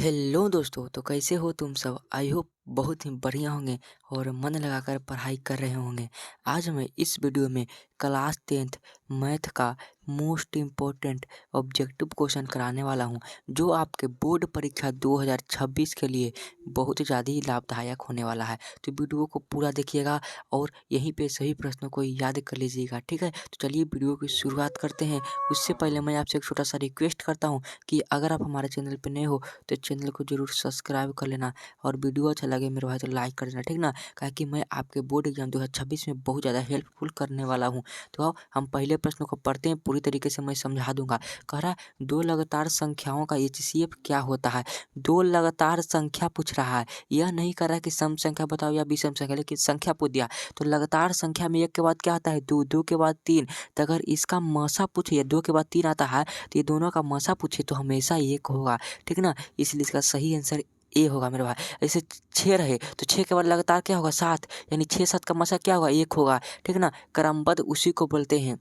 Hello दोस्तों, तो कैसे हो तुम सब। आई होप बहुत ही बढ़िया होंगे और मन लगाकर पढ़ाई कर रहे होंगे। आज मैं इस वीडियो में क्लास 10th मैथ का मोस्ट इम्पोर्टेंट ऑब्जेक्टिव क्वेश्चन कराने वाला हूं, जो आपके बोर्ड परीक्षा 2026 के लिए बहुत ज़्यादा ही लाभदायक होने वाला है। तो वीडियो को पूरा देखिएगा और यहीं पे सभी प्रश्नों को याद कर लीजिएगा, ठीक है। तो चलिए वीडियो की शुरुआत करते हैं। उससे पहले मैं आपसे एक छोटा सा रिक्वेस्ट करता हूँ कि अगर आप हमारे चैनल पर नए हो तो चैनल को जरूर सब्सक्राइब कर लेना और वीडियो अच्छा लगे मेरे भाई तो लाइक कर देना, ठीक ना। काहे कि मैं आपके बोर्ड एग्जाम 2026 में बहुत ज़्यादा हेल्पफुल करने वाला हूँ। तो आओ हम पहले प्रश्न को पढ़ते हैं, पूरी तरीके से मैं समझा दूंगा। कह रहा है दो लगातार संख्याओं का एचसीएफ क्या होता है। दो लगातार संख्या पूछ रहा है, यह नहीं कर रहा है कि सम संख्या बताओ या विषम संख्या, लेकिन संख्या पूछ दिया। तो लगातार संख्या में एक के बाद क्या आता है दो, दो के बाद तीन। तो अगर इसका मसा पूछे, दो के बाद तीन आता है तो ये दोनों का मसा पूछे तो हमेशा एक होगा, ठीक ना। इसलिए इसका सही आंसर ए होगा मेरे भाई। ऐसे 6 रहे तो 6 के बाद लगातार क्या होगा 7, यानी 6 7 का मसा क्या होगा एक होगा, ठीक ना। क्रमबद्ध उसी को बोलते हैं।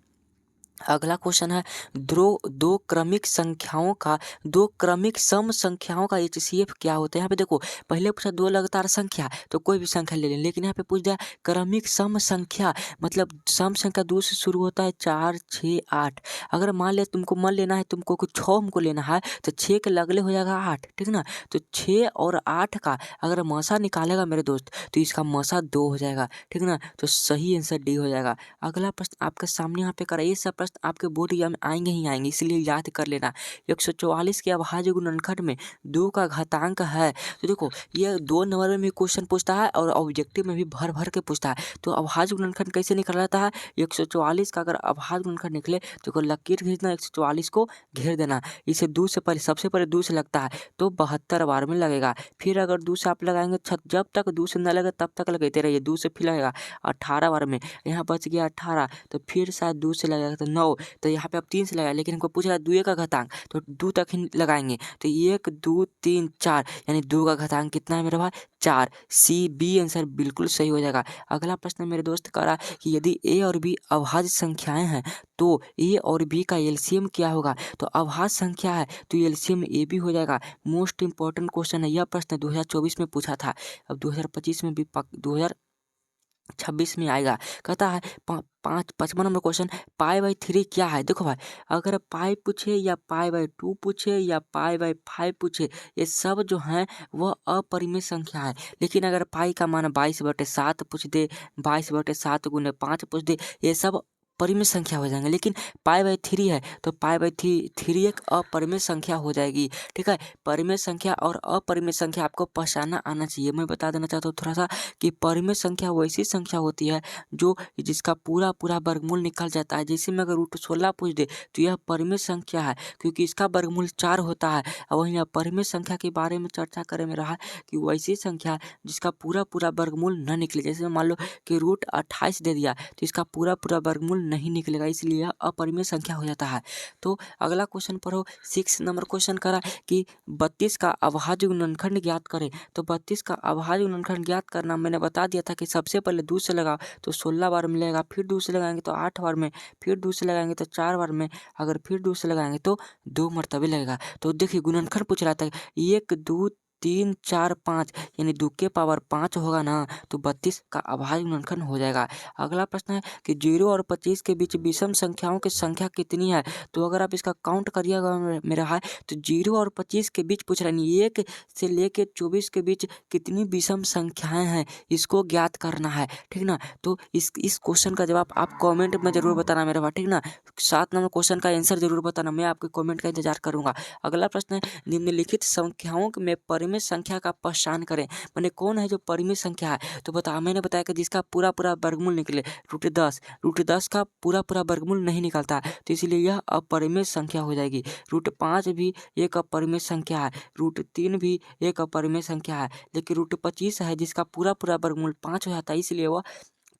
अगला क्वेश्चन है दो क्रमिक संख्याओं का, दो क्रमिक सम संख्याओं का एचसीएफ क्या होता है। यहाँ पे देखो पहले पूछा दो लगातार संख्या, तो कोई भी संख्या ले लें, लेकिन यहाँ पे पूछ दिया क्रमिक सम संख्या, मतलब सम संख्या दो से शुरू होता है, 4 6 8। अगर मान ले तुमको मन लेना है, तुमको कुछ 6 हमको लेना है तो 6 के लगले हो जाएगा 8, ठीक ना। तो 6 और 8 का अगर मसा निकालेगा मेरे दोस्त तो इसका मसा 2 हो जाएगा, ठीक ना। तो सही आंसर डी हो जाएगा। अगला प्रश्न आपके सामने यहाँ पे करा, ये सब प्रश्न आपके बोर्ड एग्जाम में आएंगे ही आएंगे, इसलिए याद कर लेना। 144 के अभाज्य गुणनखंड में 2 का घातांक है। तो देखो ये 2 नंबर में भी क्वेश्चन पूछता है और ऑब्जेक्टिव में भी भर भर के पूछता है। तो अभाज्य गुणनखंड कैसे निकल जाता है, 144 का अगर अभाज्य गुणनखंड निकले तो कोई लकीर खींचना, 144 को घेर देना। इसे 2 से पहले, सबसे पहले 2 से लगता है तो 72 बार में लगेगा। फिर अगर 2 से आप लगाएंगे जब तक 2 से न लगे तब तक लगाते रहिए, 2 से फिर लगेगा 18 बार में। यहाँ बच गया 18, तो फिर शायद 2 से लगेगा तो 9। तो यहाँ पे आप 3 से लगाए, लेकिन हमको पूछ रहा है 2 का घातांक, तो 2 तक ही लगाएंगे। तो 1 2 3 4, यानी 2 का घातांक कितना है मेरे भाई 4। सी बी आंसर बिल्कुल सही हो जाएगा। अगला प्रश्न मेरे दोस्त कह रहा है कि यदि ए और बी अभाज्य संख्याएं हैं तो ए और बी का एलसीएम क्या होगा। तो अभाज्य संख्या है तो एलसीएम ए बी हो जाएगा। मोस्ट इंपॉर्टेंट क्वेश्चन है, यह प्रश्न 2024 में पूछा था, अब 2025 में भी 2026 में आएगा। कहता है 55 नंबर क्वेश्चन, पाई/3 क्या है। देखो भाई अगर पाई पूछे या पाई/2 पूछे या पाई/5 पूछे, ये सब जो हैं वह अपरिमेय संख्या है। लेकिन अगर पाई का मान 22/7 पूछ दे, 22/7 गुने 5 पूछ दे, ये सब परिमेय संख्या हो जाएंगे। लेकिन पाई/3 है तो पाई/3 एक अपरिमेय संख्या हो जाएगी, ठीक है। परिमेय संख्या और अपरिमेय संख्या आपको पहचानना आना चाहिए। मैं बता देना चाहता हूँ थोड़ा सा कि परिमेय संख्या वैसी संख्या होती है जो जिसका पूरा पूरा वर्गमूल निकल जाता है। जैसे में अगर √16 पूछ दे तो यह परिमेय संख्या है, क्योंकि इसका वर्गमूल 4 होता है। और वहीं अपरिमेय संख्या के बारे में चर्चा करें में रहा कि वैसी संख्या जिसका पूरा पूरा वर्गमूल न निकले। जैसे मान लो कि √28 दे दिया तो इसका पूरा पूरा वर्गमूल नहीं निकलेगा, इसलिए यह अपरिमेय संख्या हो जाता है। तो अगला क्वेश्चन पढ़ो, 6 नंबर क्वेश्चन करा कि 32 का अभाज्य गुणनखंड ज्ञात करें। तो 32 का अभाज्य गुणनखंड ज्ञात करना मैंने बता दिया था कि सबसे पहले 2 से लगाओ तो 16 बार मिलेगा, फिर 2 से लगाएंगे तो 8 बार में, फिर 2 से लगाएंगे तो 4 बार में, अगर फिर 2 से लगाएंगे तो 2 मरतबे लगेगा। तो देखिए गुणनखंड पूछ रहा था 1 2 3 4 5, यानी 2 के पावर 5 होगा ना, तो 32 का अभाज्य गुणनखंड हो जाएगा। अगला प्रश्न है कि 0 और 25 के बीच विषम संख्याओं की संख्या कितनी है। तो अगर आप इसका काउंट करिएगा मेरा है तो 0 और 25 के बीच पूछ रहा है, 1 से लेके 24 के बीच कितनी विषम संख्याएं हैं, इसको ज्ञात करना है, ठीक ना। तो इस क्वेश्चन का जवाब आप कमेंट में जरूर बताना मेरे भाई, ठीक ना। 7 नंबर क्वेश्चन का आंसर जरूर बताना, मैं आपके कमेंट का इंतजार करूंगा। अगला प्रश्न है निम्नलिखित संख्याओं में परिमेय संख्या का पहचान करें। मैंने कौन है जो परिमेय संख्या है, तो मैंने बताया कि जिसका पूरा पूरा वर्गमूल निकले। √10 का पूरा पूरा वर्गमूल नहीं निकलता, तो इसलिए यह अपरिमेय संख्या हो जाएगी। √5 भी एक अपरिमेय संख्या है, √3 भी एक अपरिमेय संख्या है, लेकिन √25 है जिसका पूरा पूरा वर्गमूल 5 हो जाता है, इसलिए वह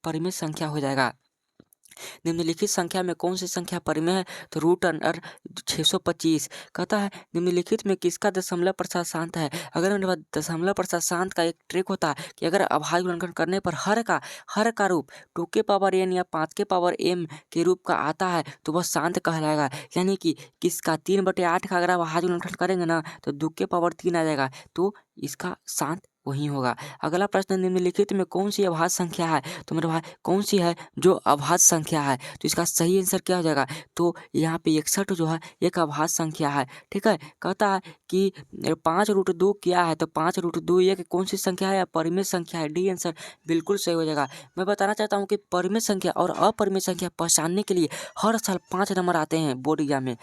परिमेय संख्या हो जाएगा। निम्नलिखित संख्या में कौन सी संख्या परिमेय है? तो रूट अंडर 625। कहता है निम्नलिखित में किसका दशमलव प्रसाद शांत है? अगर मेरे पास दशमलव प्रसाद शांत का एक ट्रिक होता है कि अगर अभाज्य गुणनखंड करने पर हर का रूप 2 के पावर n या 5 के पावर m के रूप का आता है तो वह शांत कहलाएगा। यानी कि किसका 3/8 का अगर आप अभाज्य गुणनखंड करेंगे ना तो 2 के पावर 3 आ जाएगा, तो इसका शांत वही होगा। अगला प्रश्न, निम्नलिखित में कौन सी अभाज्य संख्या है? तो मेरे भाई कौन सी है जो अभाज्य संख्या है? तो इसका सही आंसर क्या हो जाएगा? तो यहाँ पे 61 जो है एक अभाज्य संख्या है। ठीक है, कहता है कि 5√2 क्या है? तो 5√2 एक कौन सी संख्या है? परिमेय संख्या है। डी आंसर बिल्कुल सही हो जाएगा। मैं बताना चाहता हूँ कि परिमेय संख्या और अपरिमेय संख्या पहचानने के लिए हर साल 5 नंबर आते हैं बोर्ड एग्जाम में।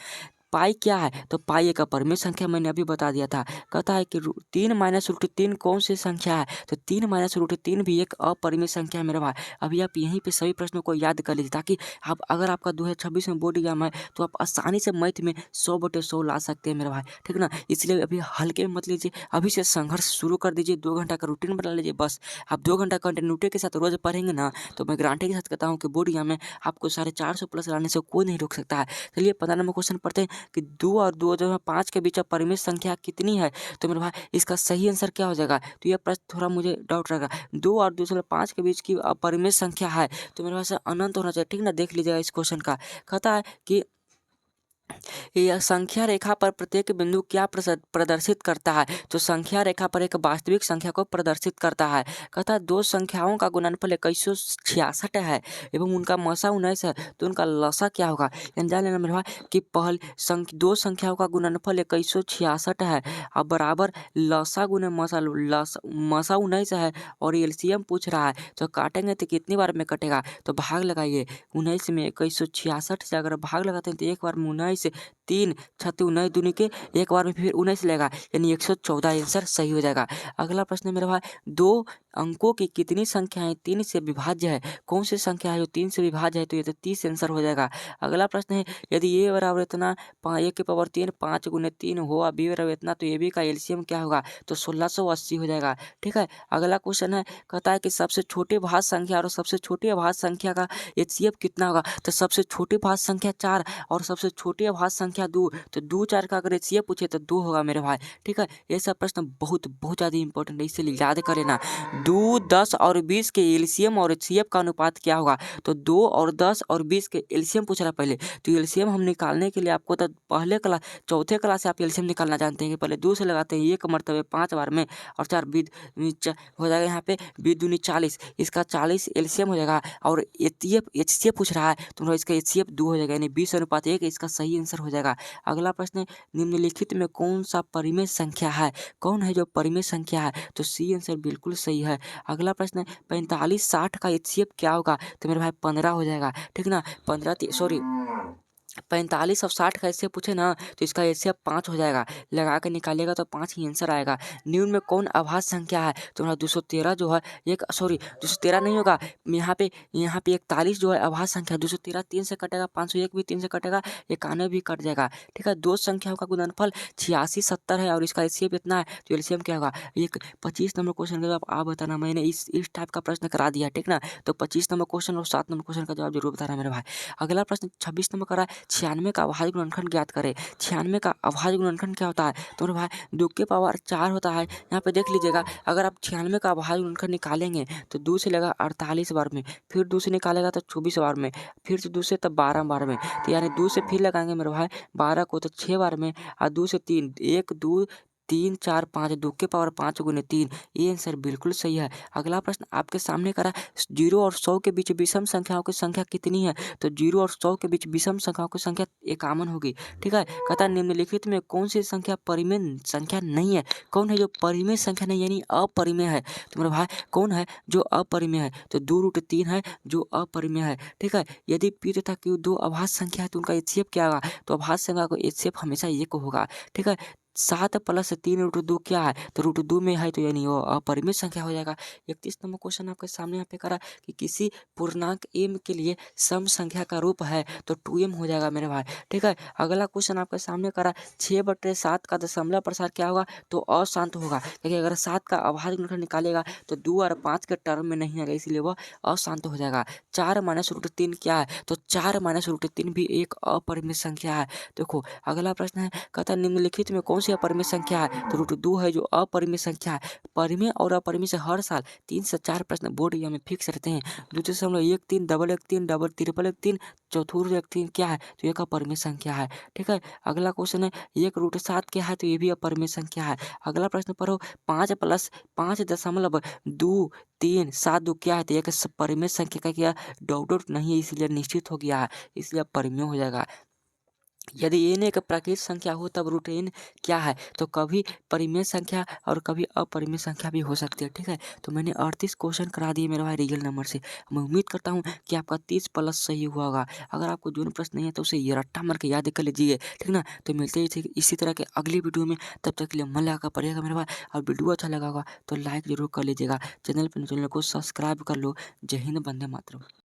पाई क्या है? तो पाई एक अपरिमेय संख्या, मैंने अभी बता दिया था। कहता है कि 3 - √3 कौन सी संख्या है? तो 3 - √3 भी एक अपरिमेय संख्या है मेरे भाई। अभी आप यहीं पे सभी प्रश्नों को याद कर लीजिए ताकि आप अगर आपका 2026 में बोर्ड एग्जाम है तो आप आसानी से मैथ में 100/100 ला सकते हैं मेरे भाई। ठीक ना, इसलिए अभी हल्के में मत लीजिए, अभी से संघर्ष शुरू कर दीजिए। 2 घंटा का रूटीन बना लीजिए। बस आप 2 घंटा कंटिन्यूटी के साथ रोज पढ़ेंगे ना तो मैं गारंटी के साथ कहता हूँ कि बोर्ड एग्जाम में आपको 450 प्लस लाने से कोई नहीं रोक सकता है। चलिए 15 नंबर क्वेश्चन पढ़ते हैं कि 2 और 2 जो है 5 के बीच परिमेय संख्या कितनी है? तो मेरे भाई इसका सही आंसर क्या हो जाएगा? तो यह प्रश्न थोड़ा मुझे डाउट रहेगा। 2 और 2/5 के बीच की परिमेय संख्या है तो मेरे पास अनंत होना चाहिए। ठीक ना, देख लीजिएगा इस क्वेश्चन का। कहता है कि यह संख्या रेखा पर प्रत्येक बिंदु क्या प्रदर्शित करता है? तो संख्या रेखा पर एक वास्तविक संख्या को प्रदर्शित करता है। कहता है दो संख्याओं का गुणनफल 2166 है एवं उनका मसा 19 है तो उनका लसा क्या होगा? यानी जान लेना मेरे भाई कि दो संख्याओं का गुणनफल 2166 है अब बराबर लसा गुने मसा, मसा 19 है और एलसीएम पूछ रहा है तो काटेंगे तो कितनी बार में कटेगा? तो भाग लगाइए। 19 में 2166 से अगर भाग लगाते हैं तो एक बार में 19 3 छत्ती 19 दूनी के एक बार में फिर 19 लेगा यानी 114 आंसर सही हो जाएगा। अगला प्रश्न मेरे भाई, 2 अंकों की कितनी संख्याएं 3 से विभाज्य है? कौन सी संख्या है जो 3 से विभाज्य है? तो ये तो 30 आंसर हो जाएगा। अगला प्रश्न है, यदि ए बराबर इतना 1 के पावर 3 5 गुने 3 हुआ, बी बराबर इतना तो ए बी का एलसीएम क्या होगा? तो 1680 हो जाएगा। ठीक है, अगला क्वेश्चन है, कहता है कि सबसे छोटी भाज्य संख्या और सबसे छोटी अभाज्य संख्या का एचसीएफ कितना होगा? तो सबसे छोटी भाज्य संख्या 4 और सबसे छोटी अभाज्य संख्या 2, तो 2 4 का अगर एचसीएफ पूछे तो 2 होगा मेरे भाई। ठीक है, ये सब प्रश्न बहुत बहुत ज़्यादा इंपॉर्टेंट है, इसलिए याद कर लेना। 2 10 और 20 के एलसीएम और एचसीएफ का अनुपात क्या होगा? तो 2 और 10 और 20 के एलसीएम पूछ रहा पहले, तो एलसीएम हम निकालने के लिए आपको तो पहले क्लास चौथे क्लास से आप एलसीएम निकालना जानते हैं कि पहले 2 से लगाते हैं 1 मरतबे 5 बार में और 4 हो जाएगा यहाँ पे 20 दूनी 40, इसका 40 एलसीएम हो जाएगा और एचसीएफ पूछ रहा है तो इसका एचसीएफ 2 हो जाएगा यानी 20:1, इसका सही आंसर हो जाएगा। अगला प्रश्न है, निम्नलिखित में कौन सा परिमेय संख्या है? कौन है जो परिमेय संख्या है? तो सी आंसर बिल्कुल सही है। अगला प्रश्न है, 45 60 का एचसीएफ क्या होगा? तो मेरे भाई 15 हो जाएगा। ठीक ना, 45 और 60 का एचसीएफ पूछे ना तो इसका एचसीएफ 5 हो जाएगा। लगा के निकालिएगा तो 5 ही आंसर आएगा। न्यून में कौन अभाज्य संख्या है? तो मेरा 213 जो है 213 नहीं होगा, यहाँ पे 41 जो है अभाज्य संख्या। 213 3 से कटेगा, 501 भी 3 से कटेगा, 91 भी कट जाएगा। ठीक है, दो संख्याओं का गुणनफल 86 70 है और इसका एचसीएफ इतना है तो एलसीएम क्या होगा? 25 नंबर क्वेश्चन का जवाब आप बताना। मैंने इस टाइप का प्रश्न करा दिया। ठीक ना, तो 25 नंबर क्वेश्चन और 7 नंबर क्वेश्चन का जवाब जरूर बताना मेरे भाई। अगला प्रश्न 26 नंबर करा, 96 का अभाज्य गुणनखंड ज्ञात करें। 96 का अभाज्य गुणनखंड क्या होता है? तो मेरे भाई 2 के पावर 4 होता है। यहाँ पे देख लीजिएगा, अगर आप 96 का अभाज्य गुणनखंड निकालेंगे तो 2 से लेगा 48 बार में, फिर 2 से निकालेगा तो 24 बार में, फिर से 2 से तब 12 बार में, तो यानी 2 से फिर लगाएंगे मेरे भाई 12 को तो 6 बार में और 2 से 3 1 2 3 4 5 2 के पावर 5 गुने 3, ये आंसर बिल्कुल सही है। अगला प्रश्न आपके सामने करा, 0 और 100 के बीच विषम संख्याओं की संख्या कितनी है? तो 0 और 100 के बीच विषम संख्याओं की संख्या 51 होगी। ठीक है, कहता है निम्नलिखित में कौन सी संख्या परिमेय संख्या नहीं है? कौन है जो परिमेय संख्या नहीं यानी अपरिमेय है? तो मेरे भाई कौन है जो अपरिमेय है? तो 2√3 है जो अपरिमेय है। ठीक है, यदि पी तथा क्यू 2 अभाज्य संख्या है तो उनका एचसीएफ क्या होगा? तो अभाज्य संख्या को एचसीएफ हमेशा 1 होगा। ठीक है, 7+3 √2 क्या है? तो √2 में है तो यानी वो अपरिमेय संख्या हो जाएगा। 31 नंबर क्वेश्चन आपके सामने यहाँ पे करा कि किसी पूर्णांक m के लिए सम संख्या का रूप है तो 2m हो जाएगा मेरे भाई। ठीक है, अगला क्वेश्चन आपके सामने करा 6/7 का दशमलव प्रसार क्या होगा? तो अशांत होगा, क्योंकि अगर 7 का अभाज्य गुणनखंड निकालेगा तो 2 और 5 के टर्म में नहीं आएगा, इसीलिए वह अशांत हो जाएगा। 4-√3 क्या है? तो 4-√3 भी एक अपरिमेय संख्या है। देखो अगला प्रश्न है, कहता है निम्नलिखित में कौन सी अपरिमेय संख्या है? तो √2 है जो अपरिमेय संख्या है। परिमेय और अपरिमेय से हर साल 3 से 4 प्रश्न बोर्ड एग्जाम में फिक्स रहते हैं। 2.13, डबल 13, डबल ट्रिपल 13, चौथुर 13 क्या है? तो एक अपरिमेय संख्या है। ठीक है, अगला क्वेश्चन है 1√7 क्या है? तो ये भी अपरिमेय संख्या है। अगला प्रश्न पढ़ो 5+5.237 क्या है? तो एक परिमेय संख्या का क्या डॉट डॉट नहीं है, इसलिए निश्चित हो गया है, इसलिए परिमेय हो जाएगा। यदि n एक प्राकृतिक संख्या हो तब √n क्या है? तो कभी परिमेय संख्या और कभी अपरिमेय संख्या भी हो सकती है। ठीक है, तो मैंने 38 क्वेश्चन करा दिए मेरे भाई रियल नंबर से। मैं उम्मीद करता हूँ कि आपका 30+ सही हुआ होगा। अगर आपको जो प्रश्न नहीं है तो उसे ये रट्टा मार के याद कर लीजिए, ठीक ना। तो मिलते ही इसी तरह के अगली वीडियो में, तब तक के लिए मन लगा पड़ेगा मेरे भाई। और वीडियो अच्छा लगा होगा तो लाइक जरूर कर लीजिएगा। चैनल को सब्सक्राइब कर लो। जय हिंद, वंदे मातरम।